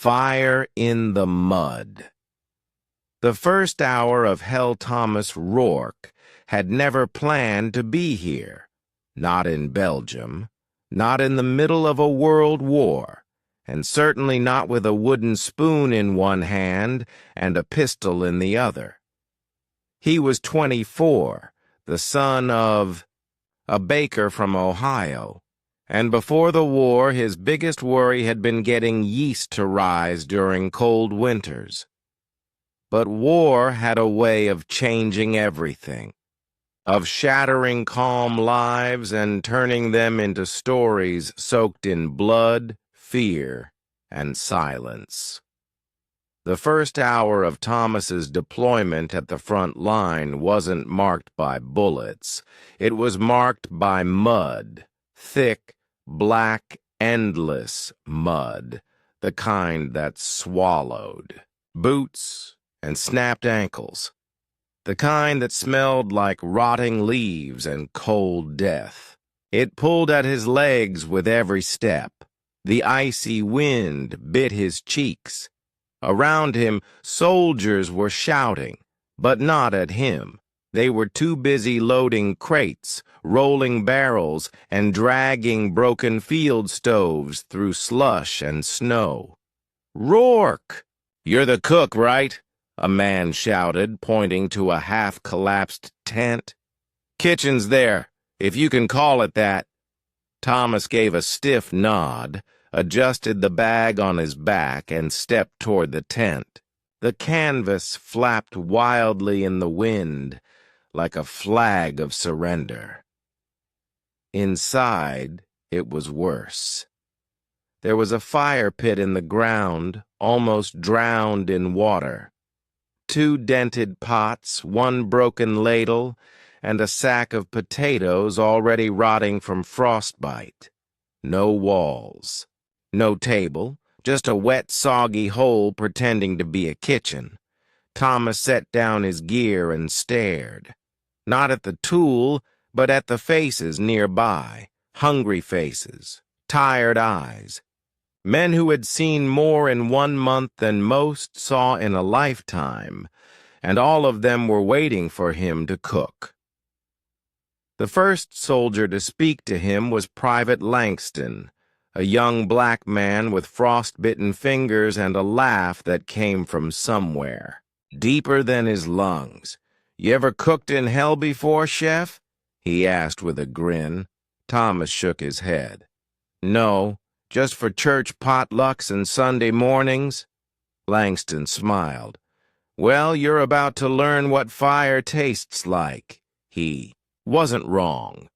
Fire in the Mud. The first hour of Hell Thomas Rourke had never planned to be here, not in Belgium, not in the middle of a world war, and certainly not with a wooden spoon in one hand and a pistol in the other. He was 24, the son of a baker from Ohio, and before the war his biggest worry had been getting yeast to rise during cold winters. But war had a way of changing everything, of shattering calm lives and turning them into stories soaked in blood, fear, and silence. The first hour of Thomas's deployment at the front line wasn't marked by bullets. It was marked by mud, thick, black, endless mud, the kind that swallowed. Boots and snapped ankles, the kind that smelled like rotting leaves and cold death. It pulled at his legs with every step. The icy wind bit his cheeks. Around him, soldiers were shouting, but not at him. They were too busy loading crates, rolling barrels, and dragging broken field stoves through slush and snow. "Rourke! You're the cook, right?" a man shouted, pointing to a half-collapsed tent. "Kitchen's there, if you can call it that." Thomas gave a stiff nod, adjusted the bag on his back, and stepped toward the tent. The canvas flapped wildly in the wind, like a flag of surrender. Inside, it was worse. There was a fire pit in the ground, almost drowned in water. 2 dented pots, 1 broken ladle, and a sack of potatoes already rotting from frostbite. No walls. No table, just a wet, soggy hole pretending to be a kitchen. Thomas set down his gear and stared. Not at the tool, but at the faces nearby. Hungry faces, tired eyes. Men who had seen more in 1 month than most saw in a lifetime, and all of them were waiting for him to cook. The first soldier to speak to him was Private Langston, a young black man with frostbitten fingers and a laugh that came from somewhere, deeper than his lungs. "You ever cooked in hell before, Chef?" he asked with a grin. Thomas shook his head. "No, just for church potlucks and Sunday mornings." Langston smiled. "Well, you're about to learn what fire tastes like." He wasn't wrong.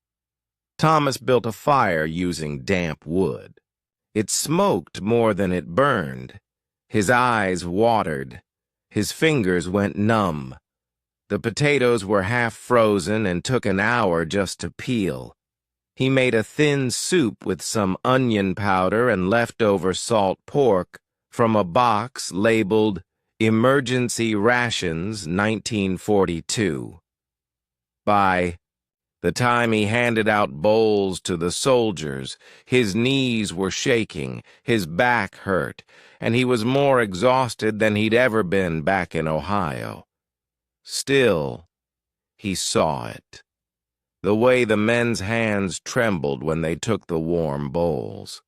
Thomas built a fire using damp wood. It smoked more than it burned. His eyes watered. His fingers went numb. The potatoes were half frozen and took an hour just to peel. He made a thin soup with some onion powder and leftover salt pork from a box labeled Emergency Rations 1942. By the time he handed out bowls to the soldiers, his knees were shaking, his back hurt, and he was more exhausted than he'd ever been back in Ohio. Still, he saw it. The way the men's hands trembled when they took the warm bowls.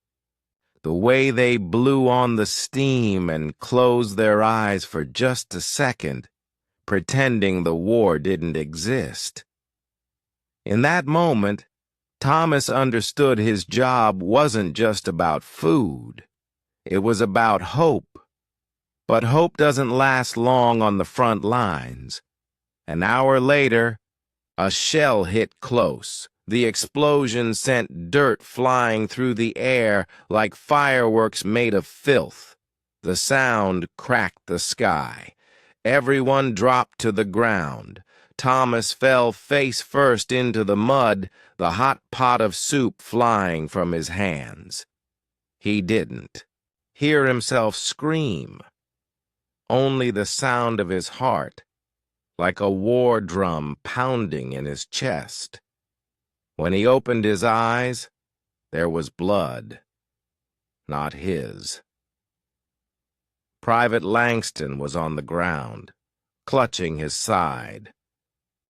The way they blew on the steam and closed their eyes for just a second, pretending the war didn't exist. In that moment, Thomas understood his job wasn't just about food. It was about hope. But hope doesn't last long on the front lines. An hour later, a shell hit close. The explosion sent dirt flying through the air like fireworks made of filth. The sound cracked the sky. Everyone dropped to the ground. Thomas fell face first into the mud, the hot pot of soup flying from his hands. He didn't hear himself scream. Only the sound of his heart, like a war drum pounding in his chest. When he opened his eyes, there was blood, not his. Private Langston was on the ground, clutching his side.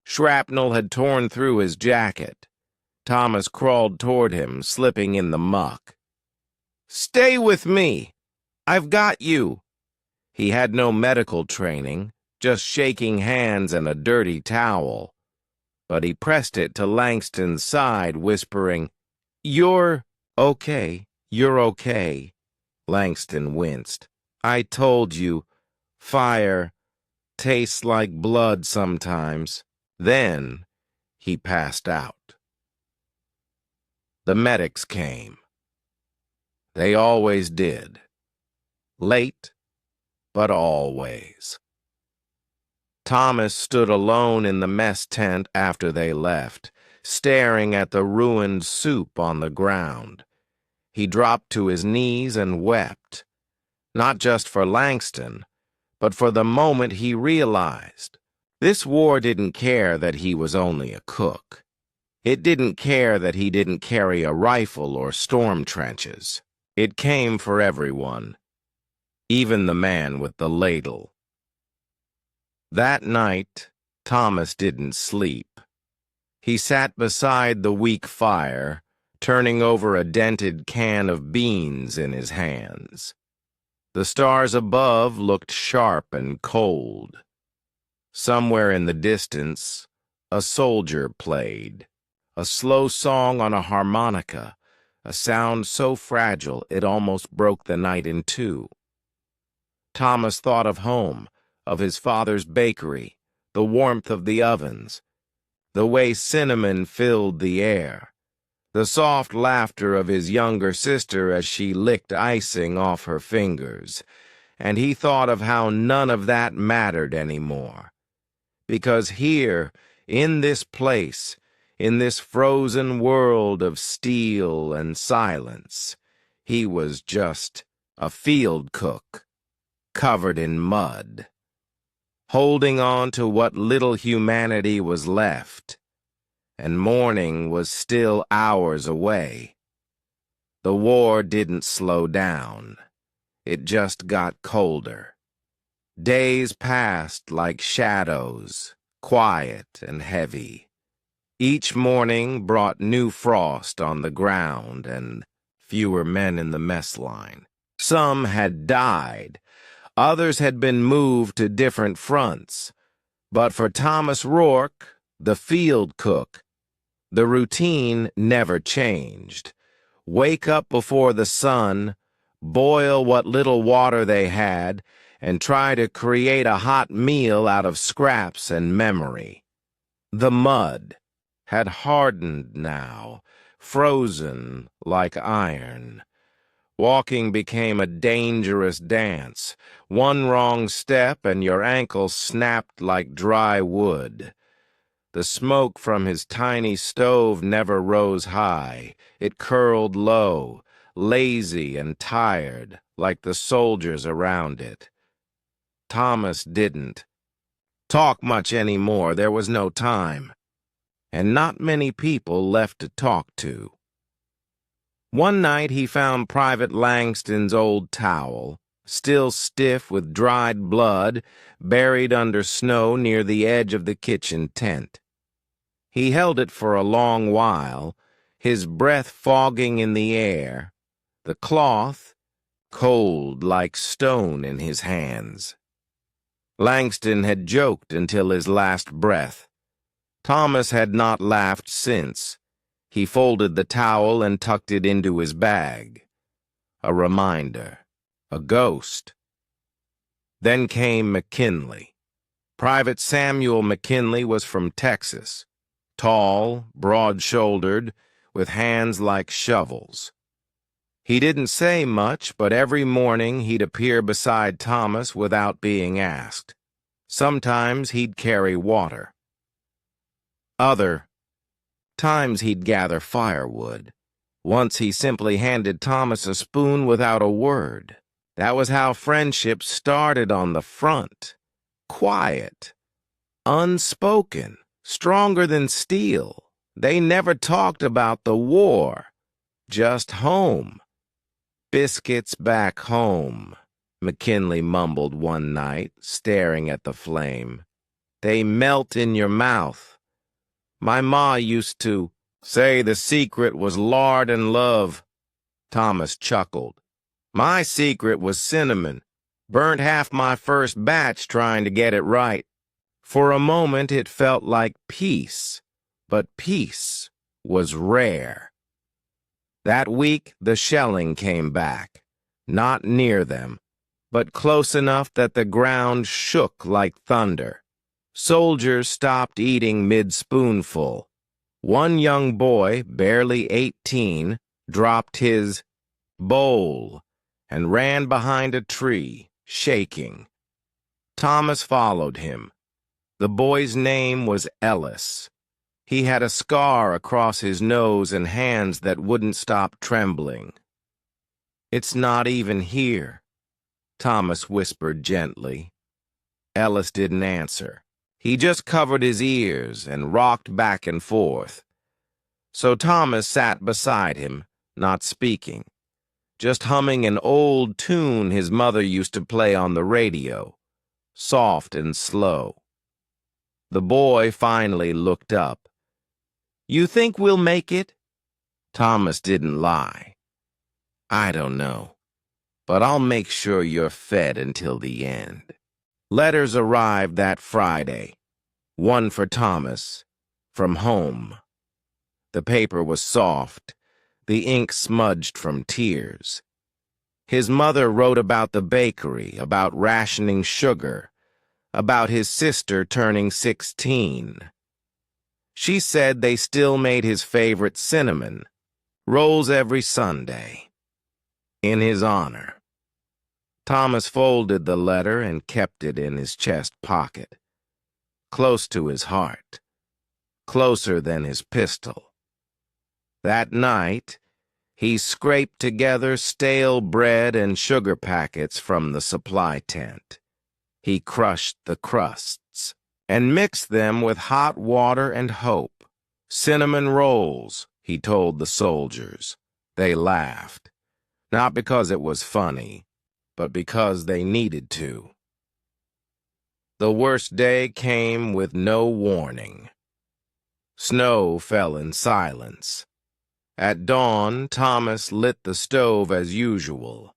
Shrapnel had torn through his jacket. Thomas crawled toward him, slipping in the muck. "Stay with me! I've got you!" He had no medical training, just shaking hands and a dirty towel. But he pressed it to Langston's side, whispering, "You're okay. You're okay." Langston winced. "I told you, fire tastes like blood sometimes." Then he passed out. The medics came. They always did. Late, but always. Thomas stood alone in the mess tent after they left, staring at the ruined soup on the ground. He dropped to his knees and wept, not just for Langston, but for the moment he realized this war didn't care that he was only a cook. It didn't care that he didn't carry a rifle or storm trenches. It came for everyone, even the man with the ladle. That night, Thomas didn't sleep. He sat beside the weak fire, turning over a dented can of beans in his hands. The stars above looked sharp and cold. Somewhere in the distance, a soldier played, a slow song on a harmonica, a sound so fragile it almost broke the night in two. Thomas thought of home, of his father's bakery, the warmth of the ovens, the way cinnamon filled the air, the soft laughter of his younger sister as she licked icing off her fingers, and he thought of how none of that mattered anymore. Because here, in this place, in this frozen world of steel and silence, he was just a field cook, covered in mud, holding on to what little humanity was left, and morning was still hours away. The war didn't slow down. It just got colder. Days passed like shadows, quiet and heavy. Each morning brought new frost on the ground and fewer men in the mess line. Some had died. Others had been moved to different fronts. But for Thomas Rourke, the field cook, the routine never changed. Wake up before the sun, boil what little water they had, and try to create a hot meal out of scraps and memory. The mud had hardened now, frozen like iron. Walking became a dangerous dance. One wrong step and your ankle snapped like dry wood. The smoke from his tiny stove never rose high. It curled low, lazy and tired, like the soldiers around it. Thomas didn't talk much anymore. There was no time, and not many people left to talk to. One night he found Private Langston's old towel, still stiff with dried blood, buried under snow near the edge of the kitchen tent. He held it for a long while, his breath fogging in the air, the cloth cold like stone in his hands. Langston had joked until his last breath. Thomas had not laughed since. He folded the towel and tucked it into his bag. A reminder. A ghost. Then came McKinley. Private Samuel McKinley was from Texas. Tall, broad-shouldered, with hands like shovels. He didn't say much, but every morning he'd appear beside Thomas without being asked. Sometimes he'd carry water. Other times he'd gather firewood. Once he simply handed Thomas a spoon without a word. That was how friendship started on the front. Quiet. Unspoken. Stronger than steel. They never talked about the war. Just home. Biscuits back home. McKinley mumbled one night, staring at the flame. "They melt in your mouth. My ma used to say the secret was lard and love." Thomas chuckled. "My secret was cinnamon. Burnt half my first batch trying to get it right." For a moment it felt like peace, but peace was rare. That week the shelling came back, not near them, but close enough that the ground shook like thunder. Soldiers stopped eating mid-spoonful. One young boy, barely 18, dropped his bowl and ran behind a tree, shaking. Thomas followed him. The boy's name was Ellis. He had a scar across his nose and hands that wouldn't stop trembling. "It's not even here," Thomas whispered gently. Ellis didn't answer. He just covered his ears and rocked back and forth. So Thomas sat beside him, not speaking, just humming an old tune his mother used to play on the radio, soft and slow. The boy finally looked up. "You think we'll make it?" Thomas didn't lie. "I don't know, but I'll make sure you're fed until the end." Letters arrived that Friday. One for Thomas, from home. The paper was soft, the ink smudged from tears. His mother wrote about the bakery, about rationing sugar, about his sister turning 16. She said they still made his favorite cinnamon, rolls every Sunday, in his honor. Thomas folded the letter and kept it in his chest pocket, close to his heart, closer than his pistol. That night, he scraped together stale bread and sugar packets from the supply tent. He crushed the crusts and mixed them with hot water and hope. "Cinnamon rolls," he told the soldiers. They laughed, not because it was funny, but because they needed to. The worst day came with no warning. Snow fell in silence. At dawn, Thomas lit the stove as usual,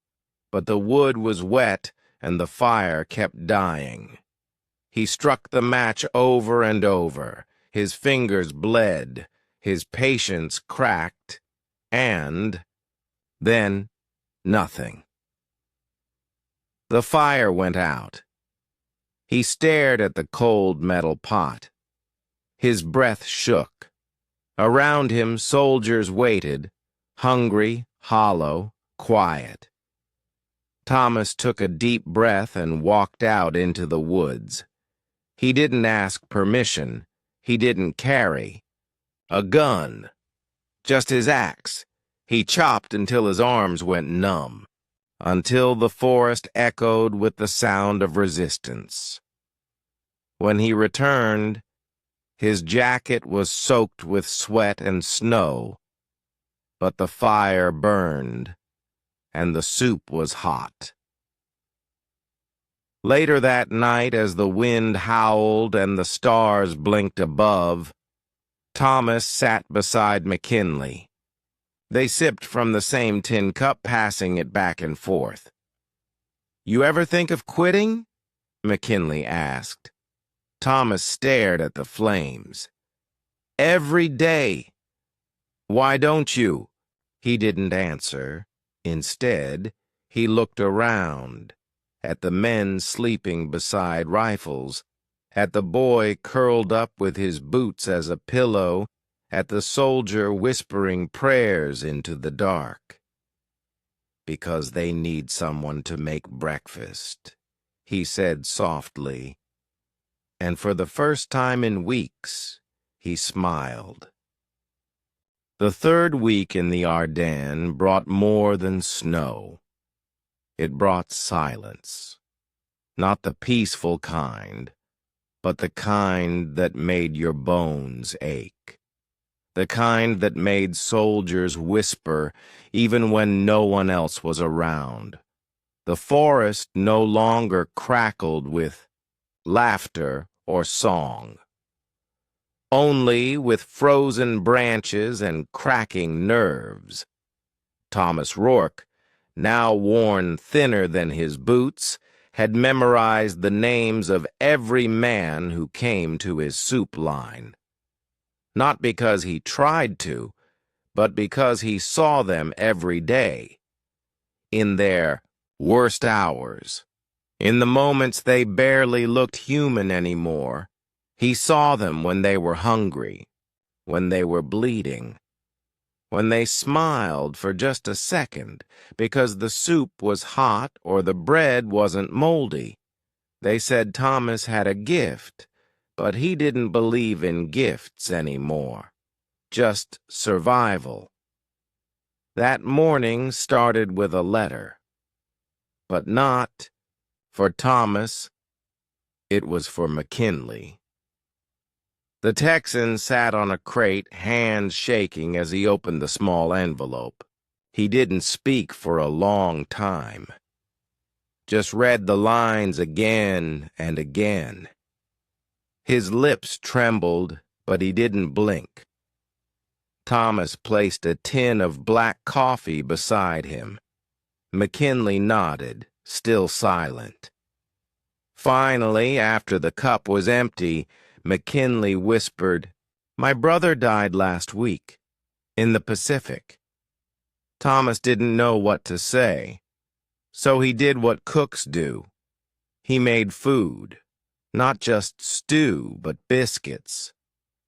but the wood was wet and the fire kept dying. He struck the match over and over. His fingers bled, his patience cracked, and then nothing. The fire went out. He stared at the cold metal pot. His breath shook. Around him, soldiers waited, hungry, hollow, quiet. Thomas took a deep breath and walked out into the woods. He didn't ask permission. He didn't carry a gun, just his axe. He chopped until his arms went numb, until the forest echoed with the sound of resistance. When he returned, his jacket was soaked with sweat and snow, but the fire burned, and the soup was hot. Later that night, as the wind howled and the stars blinked above, Thomas sat beside McKinley. They sipped from the same tin cup, passing it back and forth. "You ever think of quitting?" McKinley asked. Thomas stared at the flames. "Every day." "Why don't you?" He didn't answer. Instead, he looked around, at the men sleeping beside rifles, at the boy curled up with his boots as a pillow, at the soldier whispering prayers into the dark. "Because they need someone to make breakfast," he said softly. And for the first time in weeks, he smiled. The third week in the Ardennes brought more than snow. It brought silence. Not the peaceful kind, but the kind that made your bones ache. The kind that made soldiers whisper even when no one else was around. The forest no longer crackled with laughter or song, only with frozen branches and cracking nerves. Thomas Rourke, now worn thinner than his boots, had memorized the names of every man who came to his soup line. Not because he tried to, but because he saw them every day, in their worst hours, in the moments they barely looked human anymore. He saw them when they were hungry, when they were bleeding, when they smiled for just a second because the soup was hot or the bread wasn't moldy. They said Thomas had a gift, but he didn't believe in gifts anymore, just survival. That morning started with a letter, but not for Thomas. It was for McKinley. The Texan sat on a crate, hands shaking as he opened the small envelope. He didn't speak for a long time, just read the lines again and again. His lips trembled, but he didn't blink. Thomas placed a tin of black coffee beside him. McKinley nodded, still silent. Finally, after the cup was empty, McKinley whispered, "My brother died last week, in the Pacific." Thomas didn't know what to say, so he did what cooks do. He made food, not just stew, but biscuits,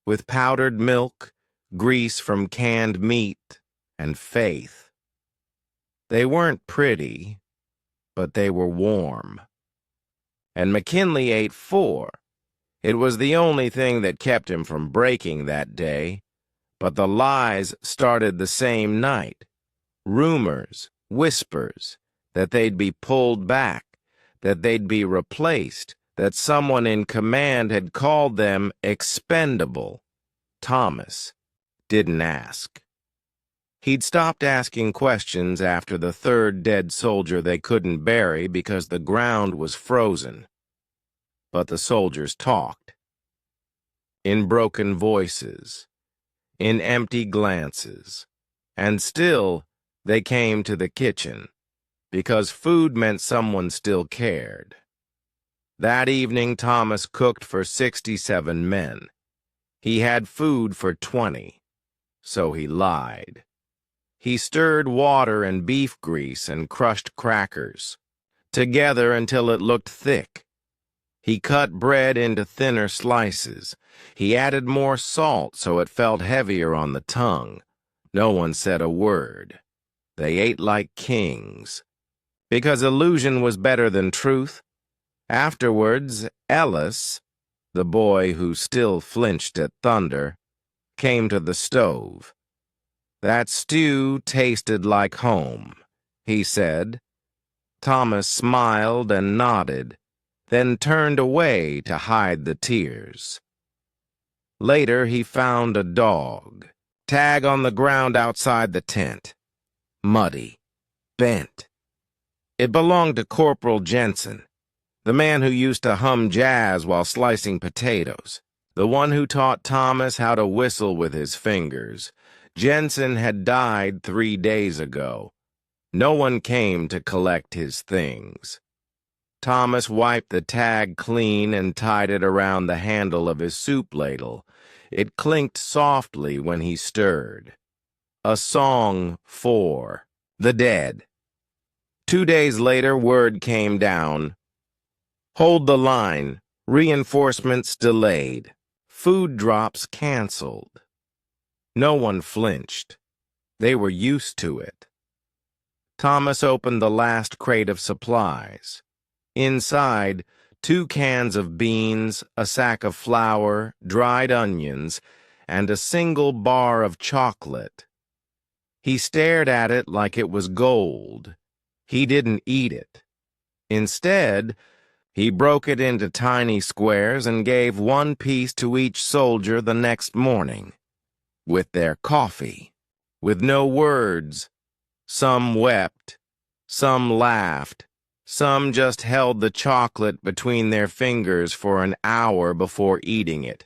with powdered milk, grease from canned meat, and faith. They weren't pretty, but they were warm. And McKinley ate 4. It was the only thing that kept him from breaking that day, but the lies started the same night. Rumors, whispers, that they'd be pulled back, that they'd be replaced, that someone in command had called them expendable. Thomas didn't ask. He'd stopped asking questions after the 3rd dead soldier they couldn't bury because the ground was frozen. But the soldiers talked. In broken voices, in empty glances, and still they came to the kitchen, because food meant someone still cared. That evening Thomas cooked for 67 men. He had food for 20, so he lied. He stirred water and beef grease and crushed crackers together until it looked thick. He cut bread into thinner slices. He added more salt so it felt heavier on the tongue. No one said a word. They ate like kings. Because illusion was better than truth. Afterwards, Ellis, the boy who still flinched at thunder, came to the stove. "That stew tasted like home," he said. Thomas smiled and nodded, then turned away to hide the tears. Later he found a dog, tag on the ground outside the tent, muddy, bent. It belonged to Corporal Jensen, the man who used to hum jazz while slicing potatoes, the one who taught Thomas how to whistle with his fingers. Jensen had died 3 days ago. No one came to collect his things. Thomas wiped the tag clean and tied it around the handle of his soup ladle. It clinked softly when he stirred. A song for the dead. 2 days later, word came down. "Hold the line. Reinforcements delayed. Food drops canceled." No one flinched. They were used to it. Thomas opened the last crate of supplies. Inside, 2 cans of beans, a sack of flour, dried onions, and a single bar of chocolate. He stared at it like it was gold. He didn't eat it. Instead, he broke it into tiny squares and gave 1 piece to each soldier the next morning. With their coffee, with no words. Some wept, some laughed, Some just held the chocolate between their fingers for an hour before eating it,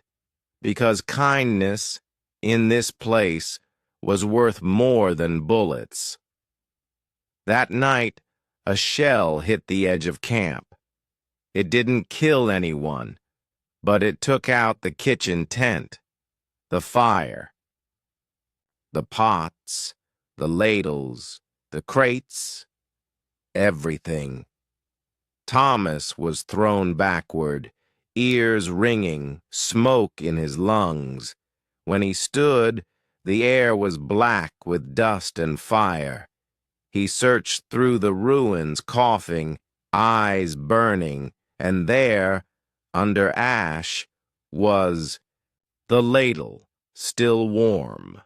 because kindness in this place was worth more than bullets. That night, a shell hit the edge of camp. It didn't kill anyone, but it took out the kitchen tent, the fire, the pots, the ladles, the crates, everything. Thomas was thrown backward, ears ringing, smoke in his lungs. When he stood, the air was black with dust and fire. He searched through the ruins, coughing, eyes burning, and there, under ash, was the ladle, still warm,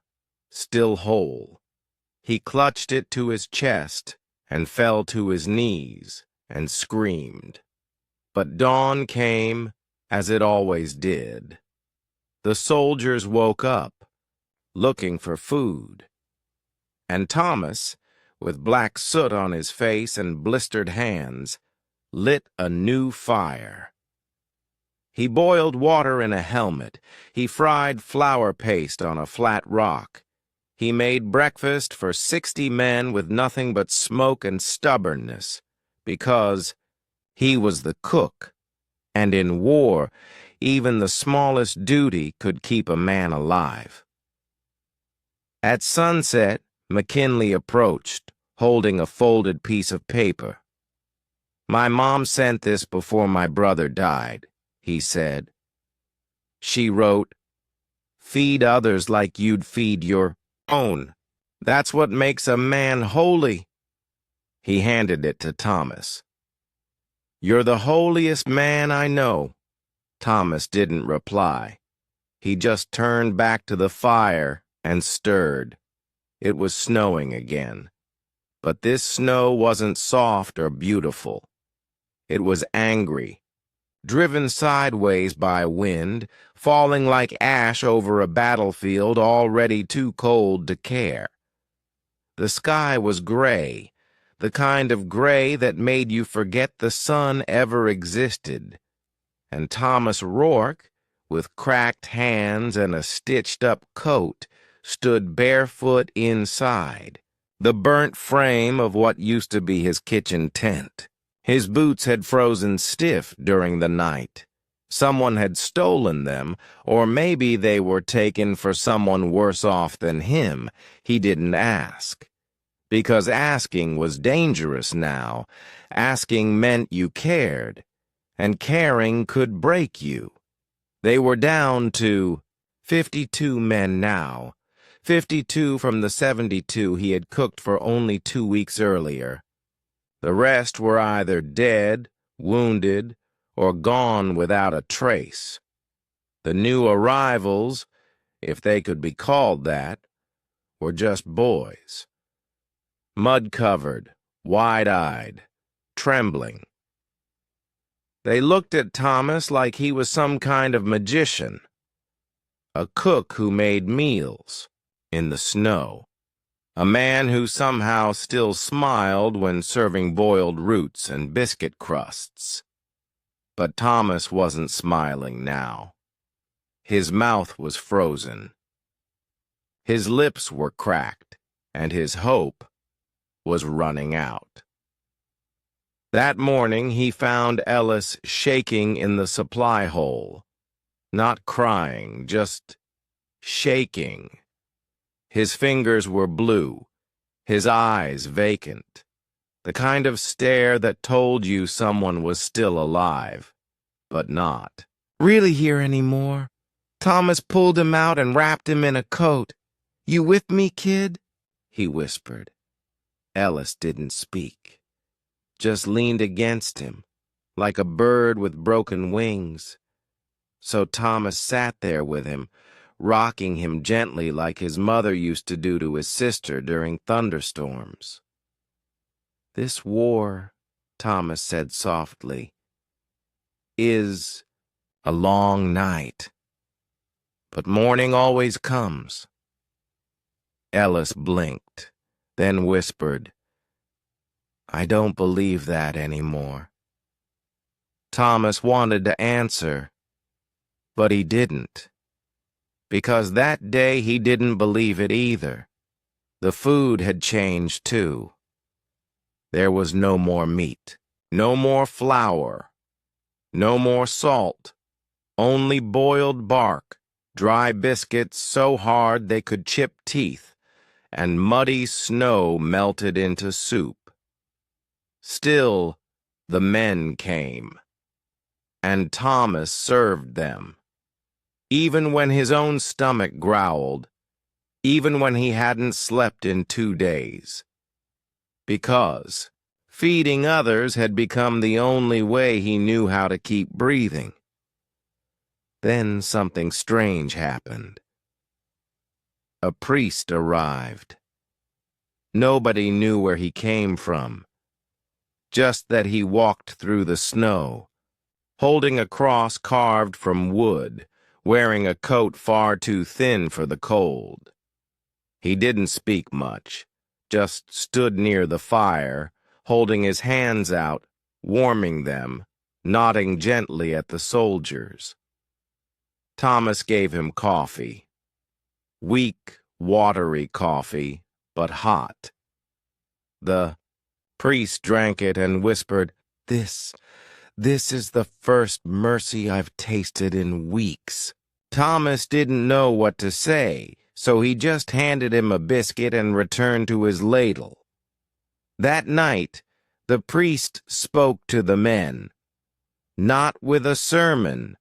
still whole. He clutched it to his chest and fell to his knees and screamed. But dawn came, as it always did. The soldiers woke up, looking for food. And Thomas, with black soot on his face and blistered hands, lit a new fire. He boiled water in a helmet. He fried flour paste on a flat rock. He made breakfast for 60 men with nothing but smoke and stubbornness, because he was the cook, and in war, even the smallest duty could keep a man alive. At sunset, McKinley approached, holding a folded piece of paper. "My mom sent this before my brother died," he said. She wrote, "Feed others like you'd feed your own. That's what makes a man holy." He handed it to Thomas. "You're the holiest man I know." Thomas didn't reply. He just turned back to the fire and stirred. It was snowing again. But this snow wasn't soft or beautiful. It was angry, driven sideways by wind, falling like ash over a battlefield already too cold to care. The sky was gray, the kind of gray that made you forget the sun ever existed. And Thomas Rourke, with cracked hands and a stitched-up coat, stood barefoot inside, the burnt frame of what used to be his kitchen tent. His boots had frozen stiff during the night. Someone had stolen them, or maybe they were taken for someone worse off than him. He didn't ask. Because asking was dangerous now. Asking meant you cared, and caring could break you. They were down to 52 men now, 52 from the 72 he had cooked for only 2 weeks earlier. The rest were either dead, wounded, or gone without a trace. The new arrivals, if they could be called that, were just boys. Mud-covered, wide-eyed, trembling. They looked at Thomas like he was some kind of magician, a cook who made meals in the snow, a man who somehow still smiled when serving boiled roots and biscuit crusts. But Thomas wasn't smiling now. His mouth was frozen. His lips were cracked, and his hope was running out. That morning he found Ellis shaking in the supply hole. Not crying, just shaking. His fingers were blue, his eyes vacant, the kind of stare that told you someone was still alive, but not. "Really here anymore?" Thomas pulled him out and wrapped him in a coat. "You with me, kid?" he whispered. Ellis didn't speak, just leaned against him, like a bird with broken wings. So Thomas sat there with him, rocking him gently like his mother used to do to his sister during thunderstorms. "This war," Thomas said softly, "is a long night, but morning always comes." Ellis blinked, then whispered, I don't believe that anymore. Thomas wanted to answer, but he didn't. Because that day he didn't believe it either. The food had changed too. There was no more meat, no more flour, no more salt, only boiled bark, dry biscuits so hard they could chip teeth, and muddy snow melted into soup. Still, the men came, and Thomas served them. Even when his own stomach growled, even when he hadn't slept in 2 days. Because feeding others had become the only way he knew how to keep breathing. Then something strange happened. A priest arrived. Nobody knew where he came from, just that he walked through the snow, holding a cross carved from wood, wearing a coat far too thin for the cold. He didn't speak much, just stood near the fire, holding his hands out, warming them, nodding gently at the soldiers. Thomas gave him coffee. Weak, watery coffee, but hot. The priest drank it and whispered, This is the first mercy I've tasted in weeks." Thomas didn't know what to say, so he just handed him a biscuit and returned to his ladle. That night, the priest spoke to the men, not with a sermon,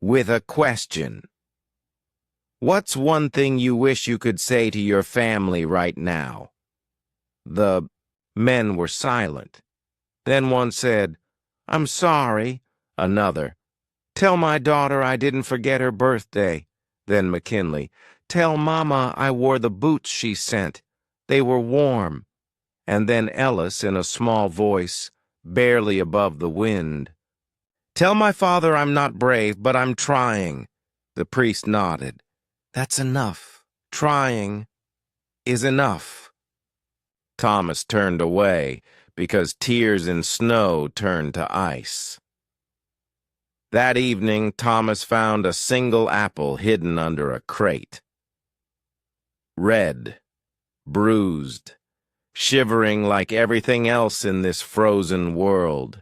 with a question. "What's one thing you wish you could say to your family right now?" The men were silent. Then one said, "I'm sorry." Another, "Tell my daughter I didn't forget her birthday." Then McKinley, "Tell Mama I wore the boots she sent. They were warm." And then Ellis in a small voice, barely above the wind, "Tell my father I'm not brave, but I'm trying." The priest nodded. "That's enough. Trying is enough." Thomas turned away, because tears in snow turned to ice. That evening, Thomas found a single apple hidden under a crate. Red, bruised, shivering like everything else in this frozen world.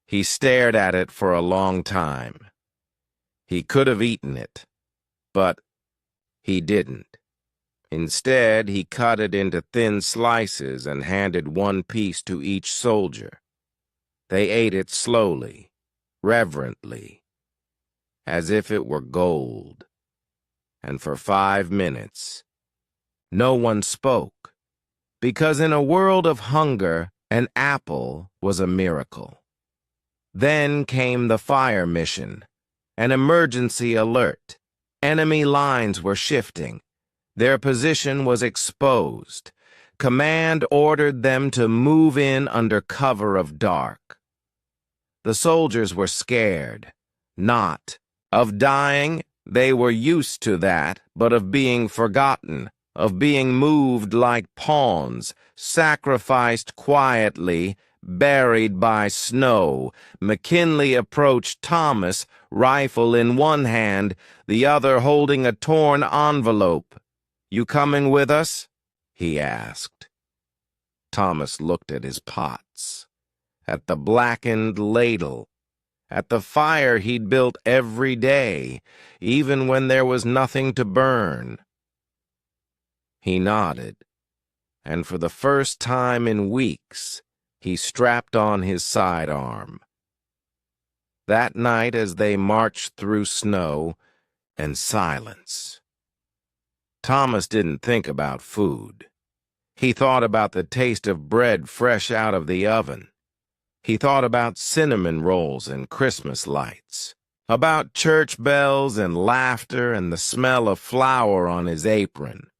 He stared at it for a long time. He could have eaten it, but he didn't. Instead, he cut it into thin slices and handed one piece to each soldier. They ate it slowly, reverently, as if it were gold. And for 5 minutes, no one spoke, because in a world of hunger, an apple was a miracle. Then came the fire mission, an emergency alert. Enemy lines were shifting. Their position was exposed. Command ordered them to move in under cover of dark. The soldiers were scared, not of dying. They were used to that, but of being forgotten, of being moved like pawns, sacrificed quietly, buried by snow. McKinley approached Thomas, rifle in one hand, the other holding a torn envelope. "You coming with us?" he asked. Thomas looked at his pots, at the blackened ladle, at the fire he'd built every day, even when there was nothing to burn. He nodded, and for the first time in weeks, he strapped on his sidearm. That night, as they marched through snow and silence, Thomas didn't think about food. He thought about the taste of bread fresh out of the oven. He thought about cinnamon rolls and Christmas lights, about church bells and laughter and the smell of flour on his apron.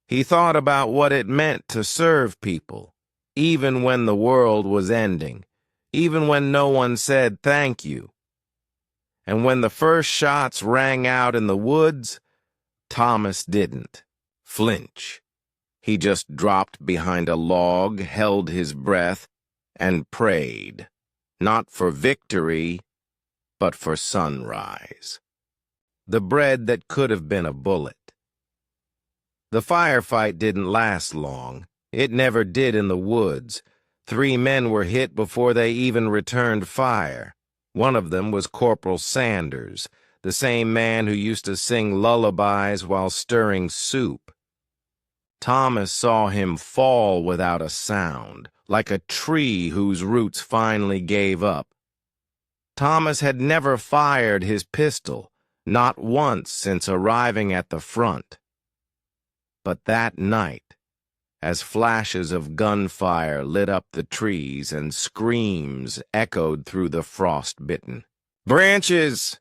He thought about what it meant to serve people, even when the world was ending, even when no one said thank you. And when the first shots rang out in the woods, Thomas didn't flinch. He just dropped behind a log, held his breath, and prayed, not for victory, but for sunrise. The bread that could have been a bullet. The firefight didn't last long. It never did in the woods. 3 men were hit before they even returned fire. One of them was Corporal Sanders, the same man who used to sing lullabies while stirring soup. Thomas saw him fall without a sound, like a tree whose roots finally gave up. Thomas had never fired his pistol, not once since arriving at the front. But that night, as flashes of gunfire lit up the trees and screams echoed through the frost-bitten branches,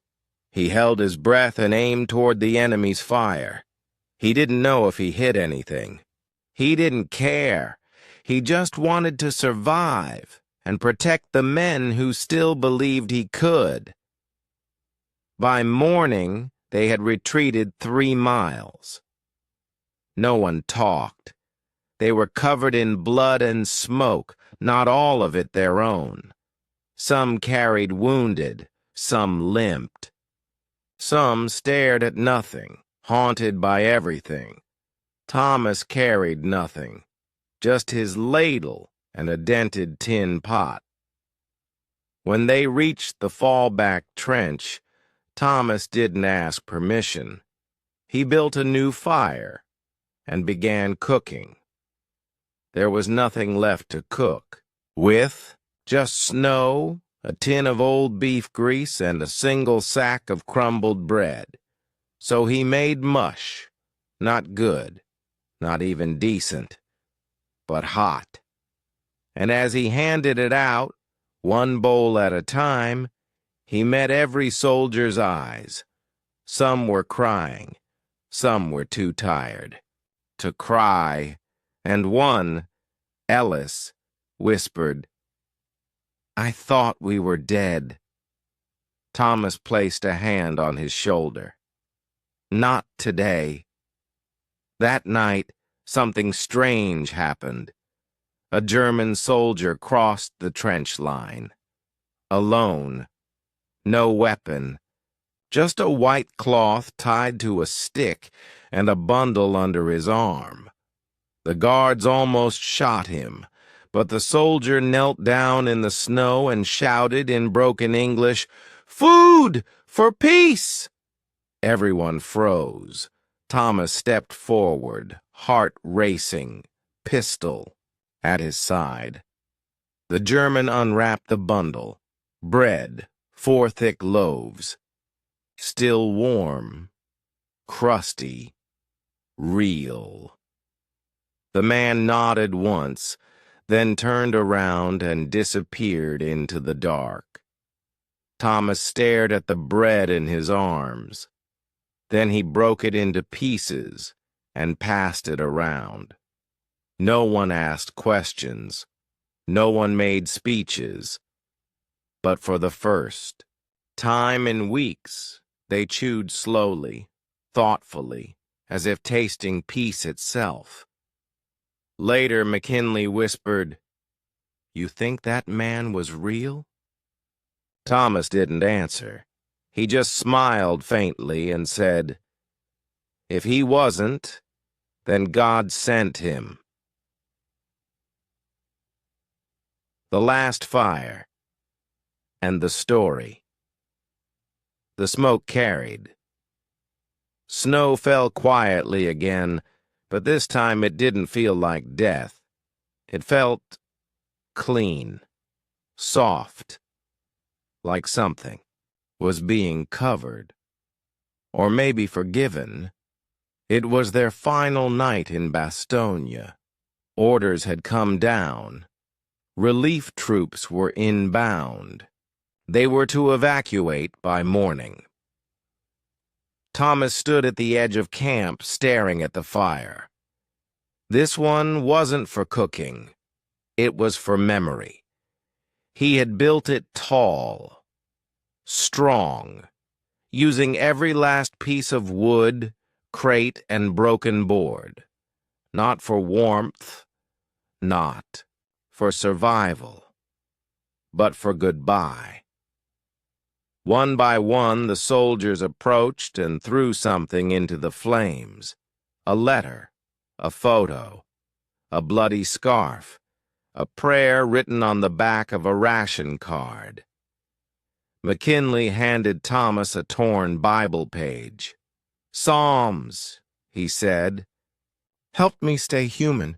he held his breath and aimed toward the enemy's fire. He didn't know if he hit anything. He didn't care. He just wanted to survive and protect the men who still believed he could. By morning, they had retreated 3 miles. No one talked. They were covered in blood and smoke, not all of it their own. Some carried wounded, some limped. Some stared at nothing, haunted by everything. Thomas carried nothing, just his ladle and a dented tin pot. When they reached the fallback trench, Thomas didn't ask permission. He built a new fire and began cooking. There was nothing left to cook with, just snow, a tin of old beef grease, and a single sack of crumbled bread. So he made mush, not good, not even decent, but hot. And as he handed it out, one bowl at a time, he met every soldier's eyes. Some were crying, some were too tired to cry, and one, Ellis, whispered, "I thought we were dead." Thomas placed a hand on his shoulder. "Not today." That night, something strange happened. A German soldier crossed the trench line. Alone. No weapon. Just a white cloth tied to a stick and a bundle under his arm. The guards almost shot him, but the soldier knelt down in the snow and shouted in broken English, "Food for peace!" Everyone froze. Thomas stepped forward, heart racing, pistol at his side. The German unwrapped the bundle. Bread, 4 thick loaves. Still warm, crusty, real. The man nodded once, then turned around and disappeared into the dark. Thomas stared at the bread in his arms. Then he broke it into pieces and passed it around. No one asked questions. No one made speeches. But for the first time in weeks, they chewed slowly, thoughtfully, as if tasting peace itself. Later, McKinley whispered, "You think that man was real?" Thomas didn't answer. He just smiled faintly and said, "If he wasn't, then God sent him." The last fire and the story. The smoke carried. Snow fell quietly again, but this time it didn't feel like death. It felt clean, soft, like something was being covered, or maybe forgiven. It was their final night in Bastogne. Orders had come down. Relief troops were inbound. They were to evacuate by morning. Thomas stood at the edge of camp, staring at the fire. This one wasn't for cooking. It was for memory. He had built it tall, strong, using every last piece of wood, crate, and broken board. Not for warmth, not for survival, but for goodbye. One by one, the soldiers approached and threw something into the flames. A letter, a photo, a bloody scarf, a prayer written on the back of a ration card. McKinley handed Thomas a torn Bible page. "Psalms," he said. "Help me stay human."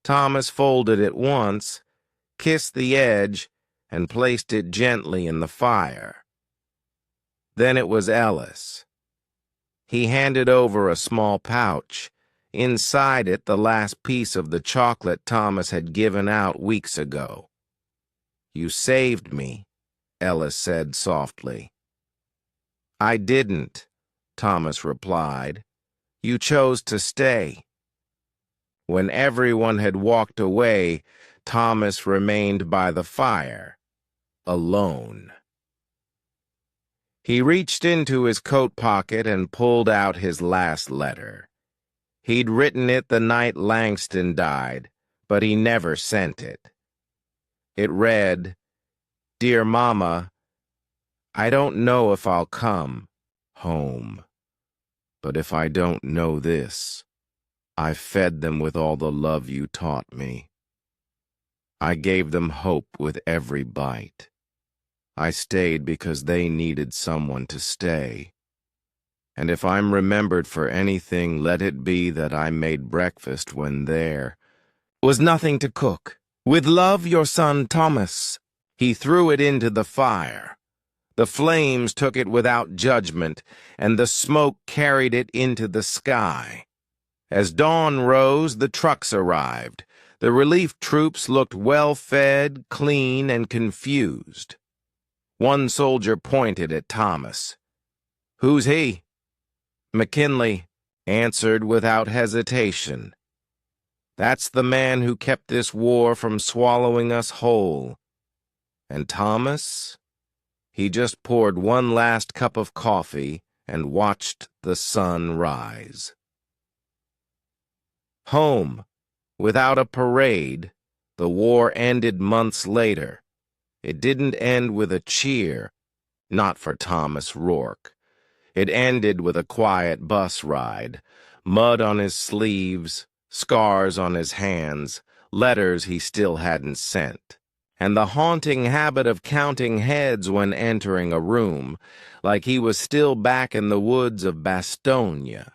Thomas folded it once, kissed the edge, and placed it gently in the fire. Then it was Ellis. He handed over a small pouch. Inside it, the last piece of the chocolate Thomas had given out weeks ago. "You saved me," Ellis said softly. "I didn't," Thomas replied. "You chose to stay." When everyone had walked away, Thomas remained by the fire, alone. He reached into his coat pocket and pulled out his last letter. He'd written it the night Langston died, but he never sent it. It read, "Dear Mama, I don't know if I'll come home, but if I don't know this, I fed them with all the love you taught me. I gave them hope with every bite. I stayed because they needed someone to stay. And if I'm remembered for anything, let it be that I made breakfast when there was nothing to cook. With love, your son Thomas." He threw it into the fire. The flames took it without judgment, and the smoke carried it into the sky. As dawn rose, the trucks arrived. The relief troops looked well-fed, clean, and confused. One soldier pointed at Thomas. "Who's he?" McKinley answered without hesitation. "That's the man who kept this war from swallowing us whole. And Thomas? He just poured one last cup of coffee and watched the sun rise." Home, without a parade, the war ended months later. It didn't end with a cheer, not for Thomas Rourke. It ended with a quiet bus ride, mud on his sleeves, scars on his hands, letters he still hadn't sent, and the haunting habit of counting heads when entering a room, like he was still back in the woods of Bastogne.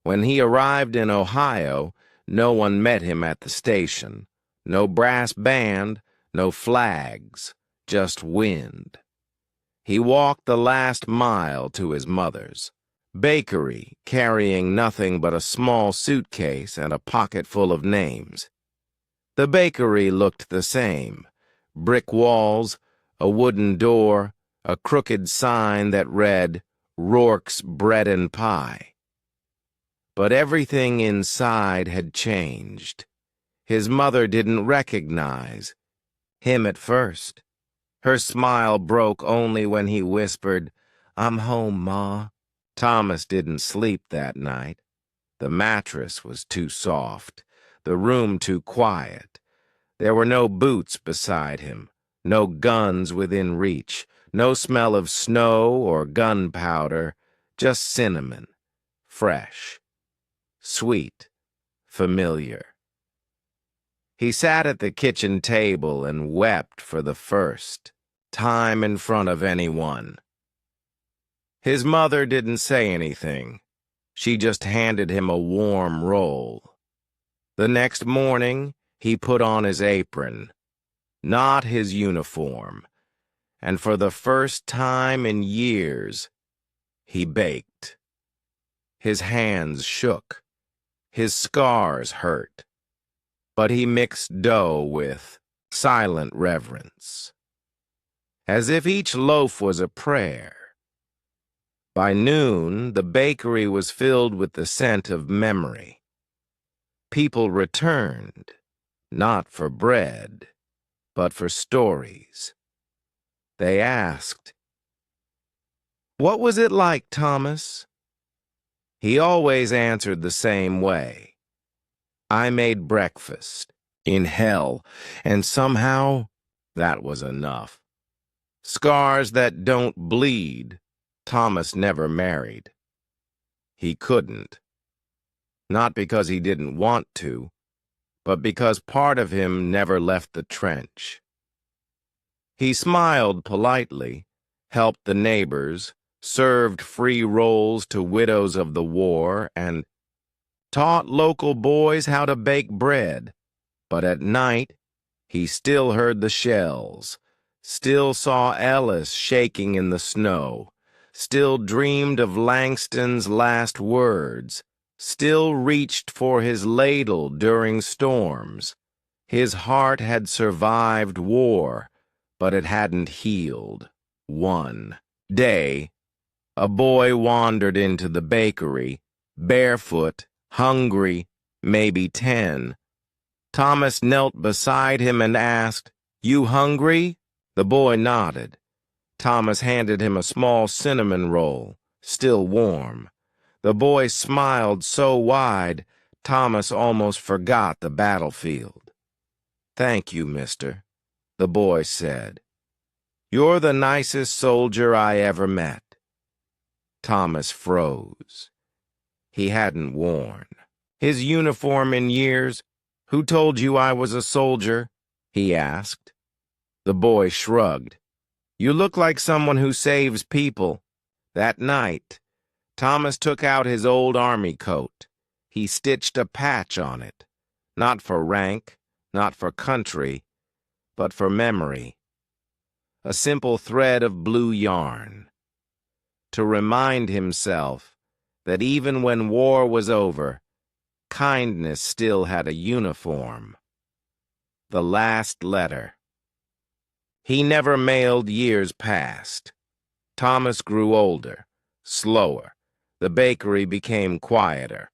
When he arrived in Ohio, no one met him at the station. No brass band, no flags, just wind. He walked the last mile to his mother's bakery, carrying nothing but a small suitcase and a pocket full of names. The bakery looked the same: brick walls, a wooden door, a crooked sign that read, "Rourke's Bread and Pie." But everything inside had changed. His mother didn't recognize him at first. Her smile broke only when he whispered, "I'm home, Ma." Thomas didn't sleep that night. The mattress was too soft, the room too quiet. There were no boots beside him, no guns within reach, no smell of snow or gunpowder, just cinnamon, fresh, sweet, familiar. He sat at the kitchen table and wept for the first time in front of anyone. His mother didn't say anything. She just handed him a warm roll. The next morning, he put on his apron, not his uniform, and for the first time in years, he baked. His hands shook. His scars hurt. But he mixed dough with silent reverence, as if each loaf was a prayer. By noon, the bakery was filled with the scent of memory. People returned, not for bread, but for stories. They asked, "What was it like, Thomas?" He always answered the same way. I made breakfast in hell, and somehow that was enough. Scars that don't bleed. Thomas never married. He couldn't. Not because he didn't want to, but because part of him never left the trench. He smiled politely, helped the neighbors, served free rolls to widows of the war, and taught local boys how to bake bread. But at night, he still heard the shells, still saw Ellis shaking in the snow, still dreamed of Langston's last words, still reached for his ladle during storms. His heart had survived war, but it hadn't healed. One day, a boy wandered into the bakery, barefoot, hungry, maybe 10. Thomas knelt beside him and asked, "You hungry?" The boy nodded. Thomas handed him a small cinnamon roll, still warm. The boy smiled so wide, Thomas almost forgot the battlefield. "Thank you, mister," the boy said. "You're the nicest soldier I ever met." Thomas froze. He hadn't worn his uniform in years. "Who told you I was a soldier?" he asked. The boy shrugged. "You look like someone who saves people." That night, Thomas took out his old army coat. He stitched a patch on it, not for rank, not for country, but for memory. A simple thread of blue yarn. To remind himself that even when war was over, kindness still had a uniform. The last letter. He never mailed. Years passed. Thomas grew older, slower. The bakery became quieter.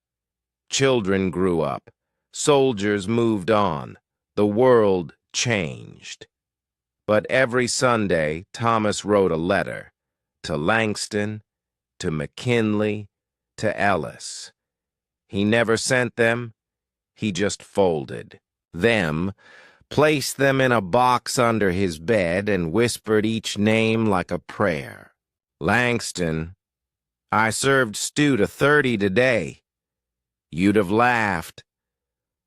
Children grew up. Soldiers moved on. The world changed. But every Sunday, Thomas wrote a letter to Langston, to McKinley, to Ellis. He never sent them. He just folded them, placed them in a box under his bed, and whispered each name like a prayer. Langston, "I served stew to 30 today." You'd have laughed.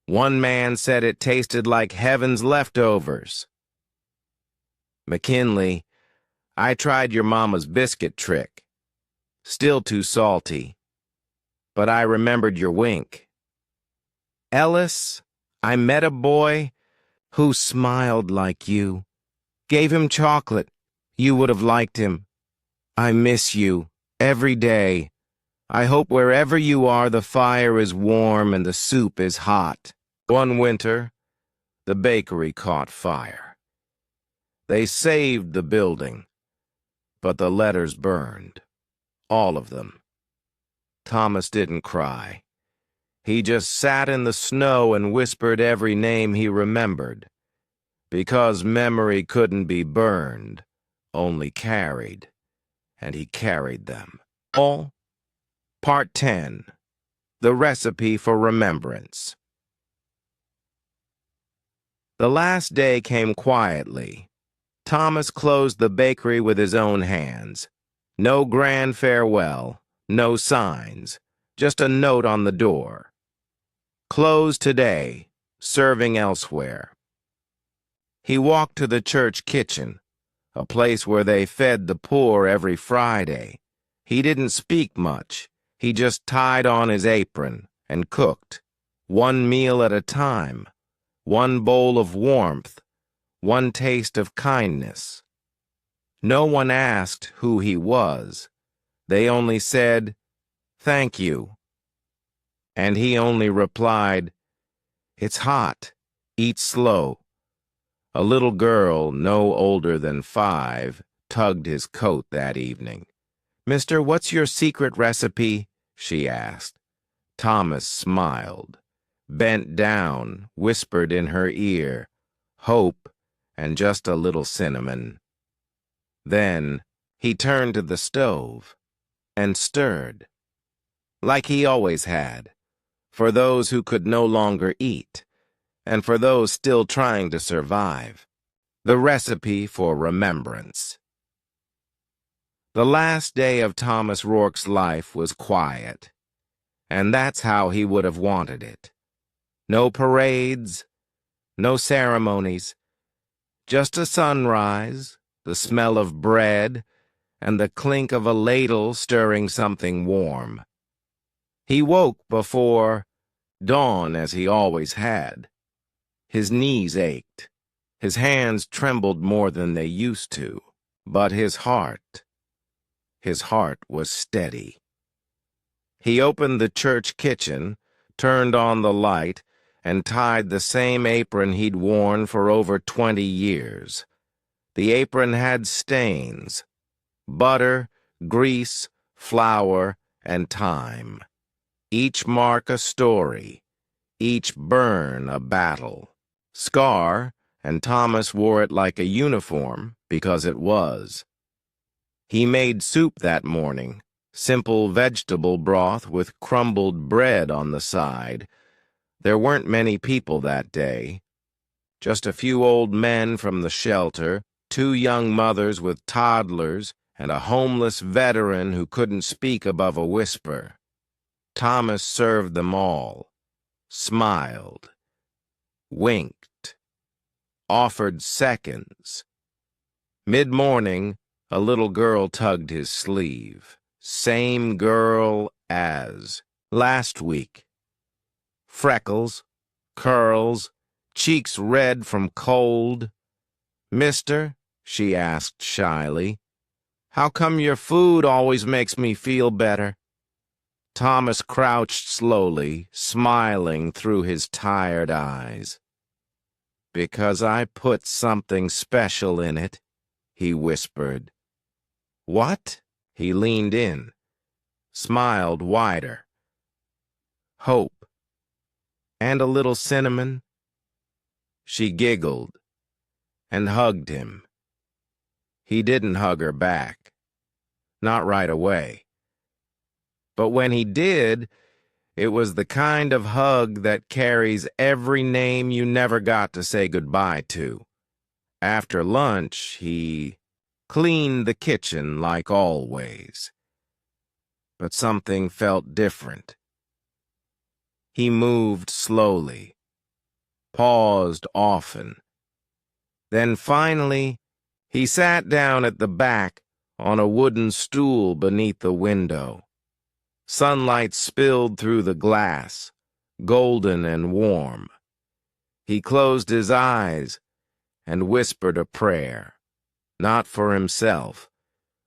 One man said it tasted like heaven's leftovers. McKinley, "I tried your mama's biscuit trick. Still too salty. But I remembered your wink." Ellis, "I met a boy who smiled like you. Gave him chocolate. You would have liked him. I miss you every day. I hope wherever you are the fire is warm and the soup is hot." One winter, the bakery caught fire. They saved the building, but the letters burned. All of them. Thomas didn't cry. He just sat in the snow and whispered every name he remembered. Because memory couldn't be burned, only carried. And he carried them. All. Part 10. The Recipe for Remembrance. The last day came quietly. Thomas closed the bakery with his own hands. No grand farewell, no signs, just a note on the door. "Closed today, serving elsewhere." He walked to the church kitchen, a place where they fed the poor every Friday. He didn't speak much. He just tied on his apron and cooked, one meal at a time, one bowl of warmth, one taste of kindness. No one asked who he was. They only said, "Thank you." And he only replied, "It's hot. Eat slow." A little girl, no older than 5, tugged his coat that evening. "Mister, what's your secret recipe?" she asked. Thomas smiled, bent down, whispered in her ear, "Hope and just a little cinnamon." Then he turned to the stove and stirred, like he always had, for those who could no longer eat, and for those still trying to survive. The recipe for remembrance. The last day of Thomas Rourke's life was quiet, and that's how he would have wanted it. No parades, no ceremonies, just a sunrise, the smell of bread, and the clink of a ladle stirring something warm. He woke before dawn, as he always had. His knees ached. His hands trembled more than they used to, but his heart was steady. He opened the church kitchen, turned on the light, and tied the same apron he'd worn for over 20 years. The apron had stains: butter, grease, flour, and time. Each mark a story, each burn a battle. Scar, and Thomas wore it like a uniform because it was. He made soup that morning, simple vegetable broth with crumbled bread on the side. There weren't many people that day. Just a few old men from the shelter, 2 young mothers with toddlers, and a homeless veteran who couldn't speak above a whisper. Thomas served them all, smiled, winked, offered seconds. Mid-morning, a little girl tugged his sleeve. Same girl as last week. Freckles, curls, cheeks red from cold. "Mister," she asked shyly, "how come your food always makes me feel better?" Thomas crouched slowly, smiling through his tired eyes. "Because I put something special in it," he whispered. "What?" He leaned in, smiled wider. "Hope. And a little cinnamon." She giggled and hugged him. He didn't hug her back. Not right away. But when he did, it was the kind of hug that carries every name you never got to say goodbye to. After lunch, he cleaned the kitchen like always. But something felt different. He moved slowly, paused often. Then finally, he sat down at the back on a wooden stool beneath the window. Sunlight spilled through the glass, golden and warm. He closed his eyes and whispered a prayer, not for himself,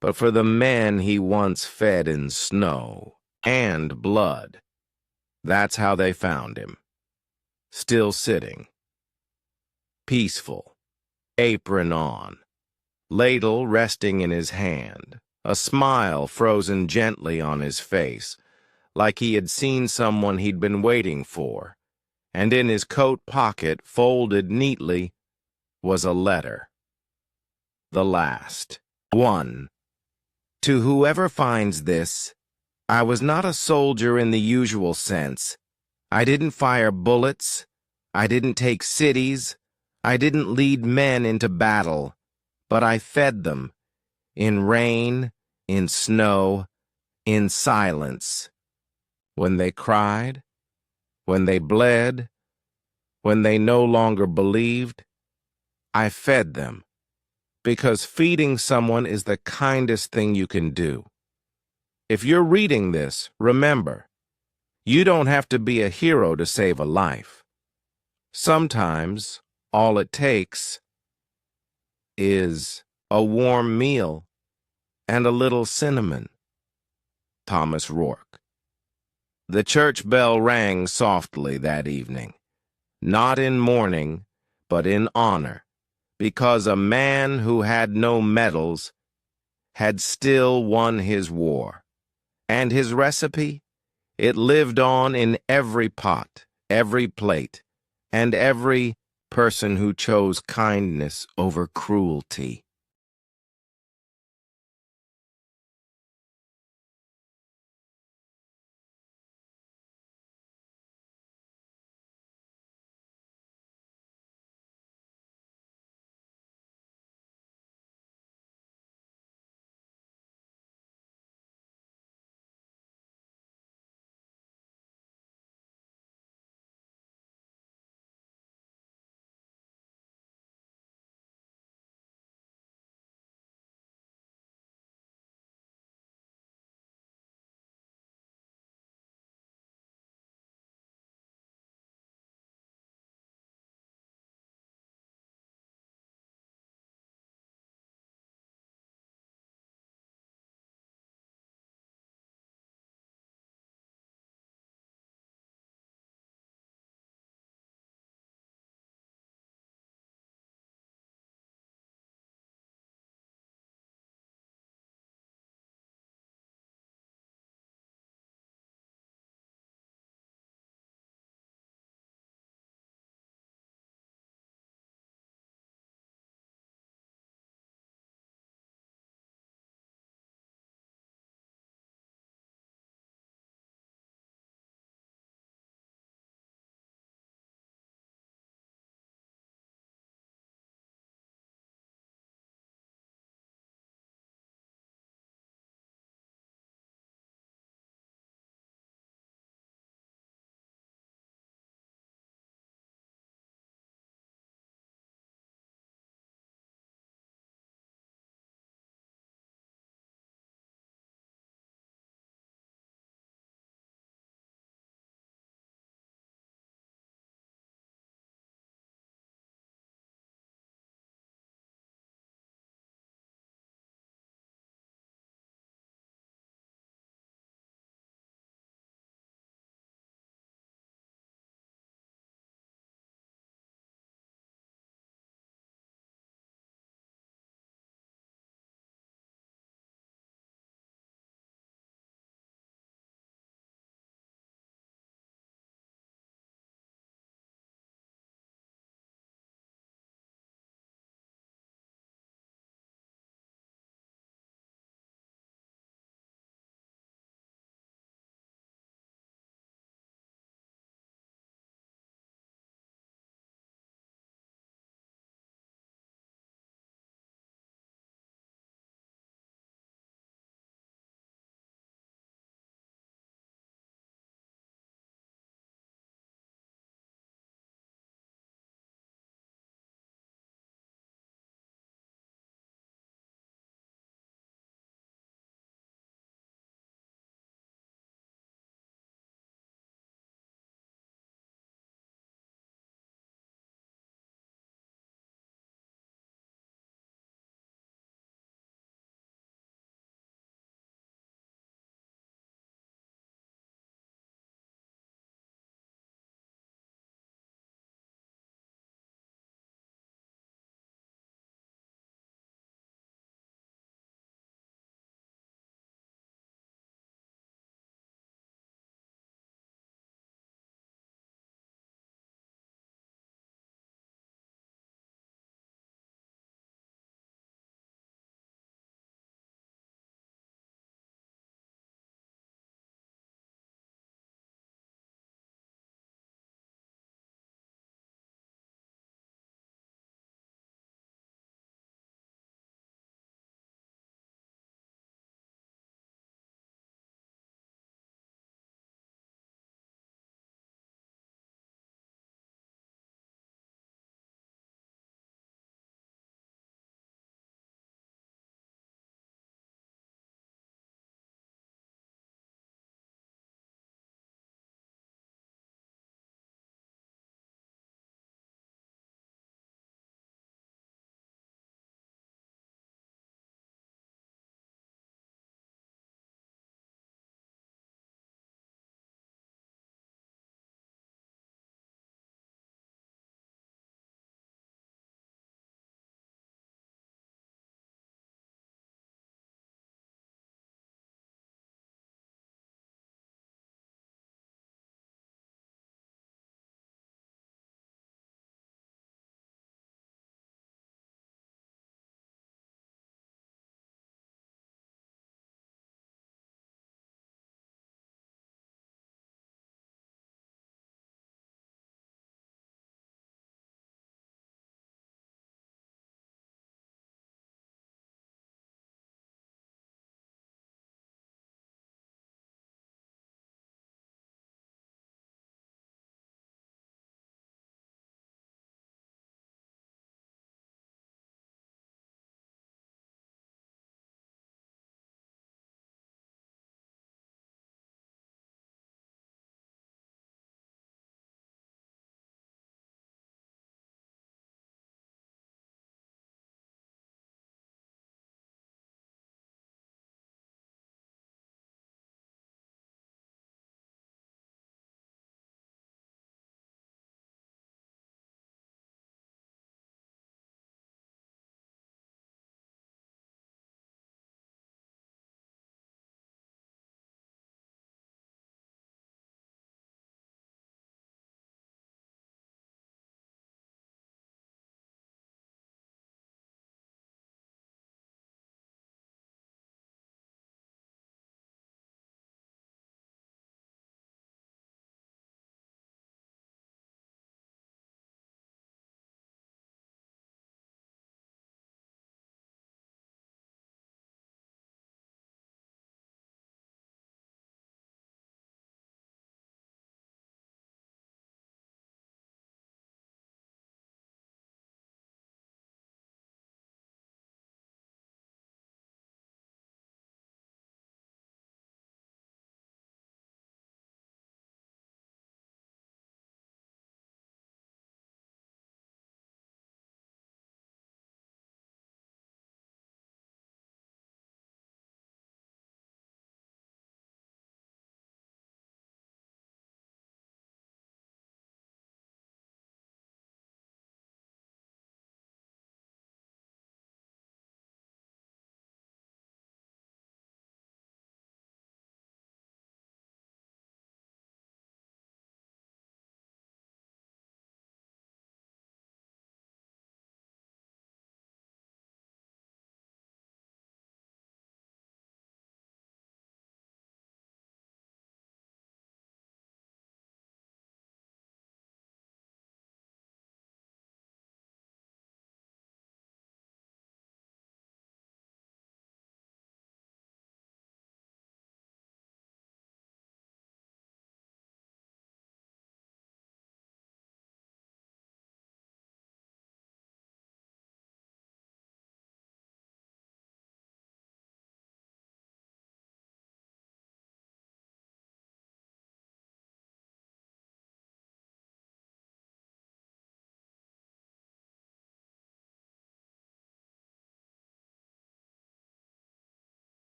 but for the men he once fed in snow and blood. That's how they found him. Still sitting. Peaceful. Apron on. Ladle resting in his hand. A smile frozen gently on his face, like he had seen someone he'd been waiting for. And in his coat pocket, folded neatly, was a letter. The last. 1. To whoever finds this, I was not a soldier in the usual sense. I didn't fire bullets. I didn't take cities. I didn't lead men into battle. But I fed them. In rain, in snow, in silence. When they cried, when they bled, when they no longer believed, I fed them. Because feeding someone is the kindest thing you can do. If you're reading this, remember, you don't have to be a hero to save a life. Sometimes, all it takes is a warm meal and a little cinnamon. Thomas Rourke. The church bell rang softly that evening, not in mourning, but in honor, because a man who had no medals had still won his war. And his recipe? It lived on in every pot, every plate, and every person who chose kindness over cruelty.